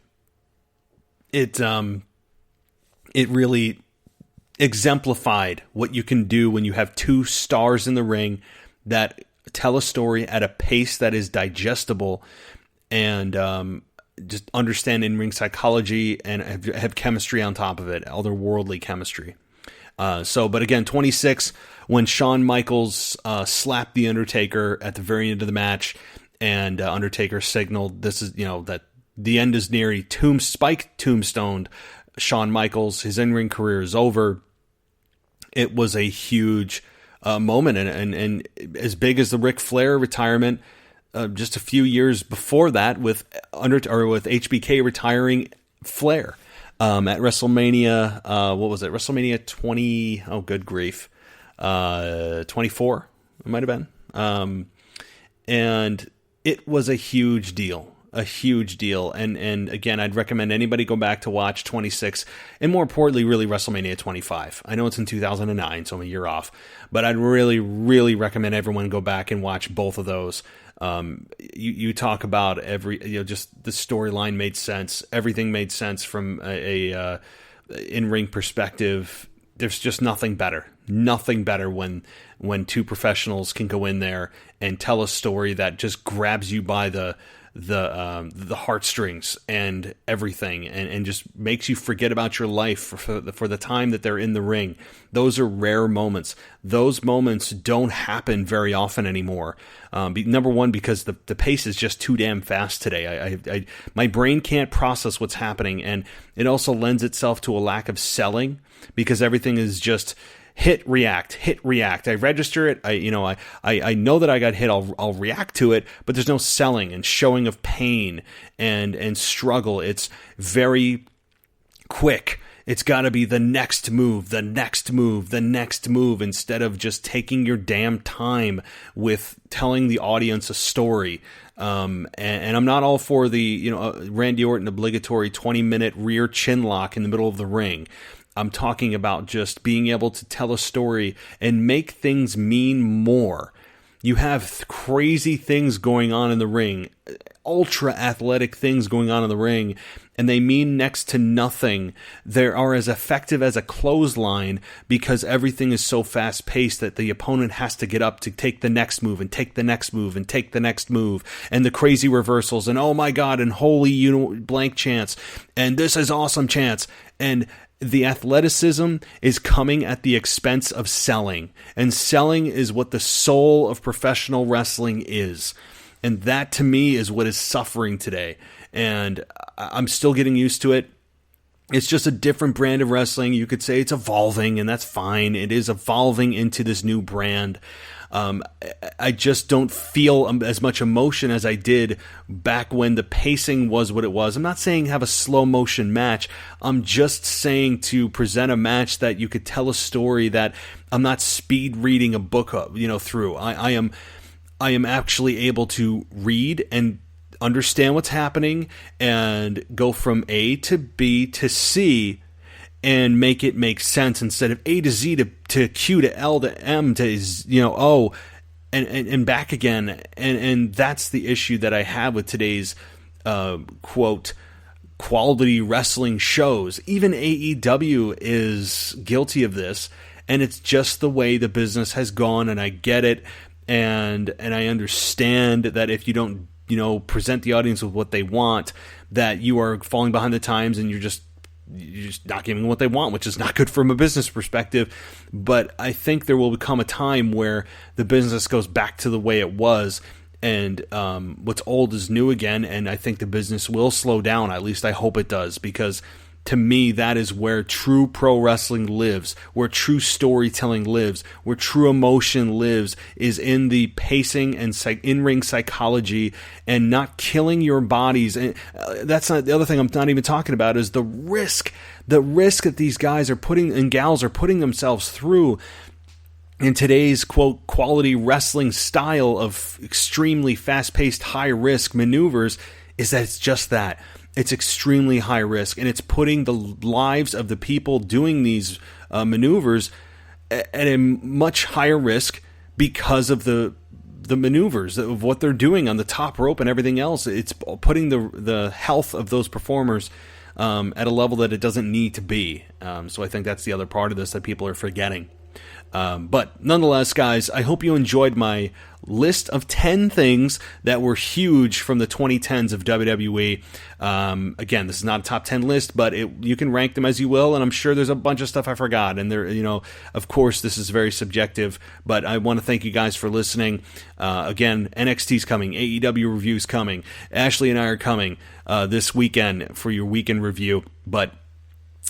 It really exemplified what you can do when you have two stars in the ring that tell a story at a pace that is digestible and just understand in-ring psychology and have chemistry on top of it, otherworldly chemistry. But again, 26, when Shawn Michaels slapped The Undertaker at the very end of the match, and Undertaker signaled this is, that the end is near. He tombstoned Shawn Michaels. His in-ring career is over. It was a huge moment, and as big as the Ric Flair retirement just a few years before that, with HBK retiring Flair at WrestleMania. What was it? WrestleMania 20? Oh, good grief, 24. It might have been. And it was a huge deal. And again, I'd recommend anybody go back to watch 26, and more importantly, really WrestleMania 25. I know it's in 2009, so I'm a year off, but I'd really, really recommend everyone go back and watch both of those. You talk about just the storyline made sense. Everything made sense from a in-ring perspective. There's just nothing better when two professionals can go in there and tell a story that just grabs you by the heartstrings and everything, and just makes you forget about your life for the time that they're in the ring. Those are rare moments. Those moments don't happen very often anymore. Number one, because the pace is just too damn fast today. My brain can't process what's happening, and it also lends itself to a lack of selling, because everything is just hit, react. I register it. I know that I got hit. I'll react to it, but there's no selling and showing of pain and struggle. It's very quick. It's got to be the next move, instead of just taking your damn time with telling the audience a story. And I'm not all for the Randy Orton obligatory 20-minute rear chin lock in the middle of the ring. I'm talking about just being able to tell a story and make things mean more. You have crazy things going on in the ring, ultra athletic things going on in the ring, and they mean next to nothing. They are as effective as a clothesline, because everything is so fast paced that the opponent has to get up to take the next move and take the next move and take the next move, and the crazy reversals and oh my God and holy blank chants and this is awesome chants, and the athleticism is coming at the expense of selling, and selling is what the soul of professional wrestling is. And that, to me, is what is suffering today. And I'm still getting used to it. It's just a different brand of wrestling. You could say it's evolving, and that's fine. It is evolving into this new brand. I just don't feel as much emotion as I did back when the pacing was what it was. I'm not saying have a slow motion match. I'm just saying to present a match that you could tell a story that I'm not speed reading a book through. I am actually able to read and understand what's happening and go from A to B to C and make it make sense, instead of A to Z to Q to L to M to O and back again. And that's the issue that I have with today's quote quality wrestling shows. Even AEW is guilty of this, and it's just the way the business has gone, and I get it, and I understand that if you don't present the audience with what they want, that you are falling behind the times, and you're just not giving them what they want, which is not good from a business perspective. But I think there will become a time where the business goes back to the way it was, and what's old is new again, and I think the business will slow down. At least I hope it does, because to me, that is where true pro wrestling lives, where true storytelling lives, where true emotion lives, is in the pacing and in-ring psychology, and not killing your bodies. And that's not the other thing I'm not even talking about, is the risk that these guys are putting and gals are putting themselves through in today's quote quality wrestling style of extremely fast-paced, high-risk maneuvers. Is that it's just that. it's extremely high risk, and it's putting the lives of the people doing these maneuvers at a much higher risk because of the maneuvers of what they're doing on the top rope and everything else. It's putting the health of those performers at a level that it doesn't need to be. So I think that's the other part of this that people are forgetting. But nonetheless, guys, I hope you enjoyed my list of 10 things that were huge from the 2010s of WWE. Again, this is not a top 10 list, but you can rank them as you will, and I'm sure there's a bunch of stuff I forgot. And there, of course, this is very subjective, but I want to thank you guys for listening. Again, NXT's coming, AEW review's coming, Ashley and I are coming this weekend for your weekend review, but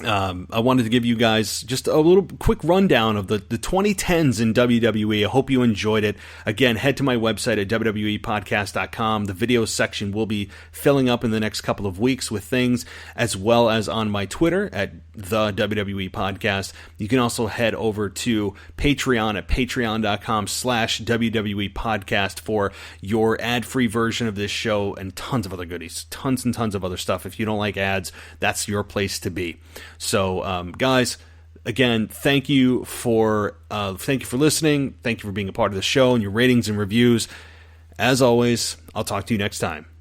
I wanted to give you guys just a little quick rundown of the 2010s in WWE. I hope you enjoyed it. Again, head to my website at wwepodcast.com. The video section will be filling up in the next couple of weeks with things, as well as on my Twitter at the WWE Podcast. You can also head over to Patreon at patreon.com/WWE Podcast for your ad-free version of this show and tons of other goodies, tons and tons of other stuff. If you don't like ads, that's your place to be. So, guys, again, thank you for listening. Thank you for being a part of the show and your ratings and reviews. As always, I'll talk to you next time.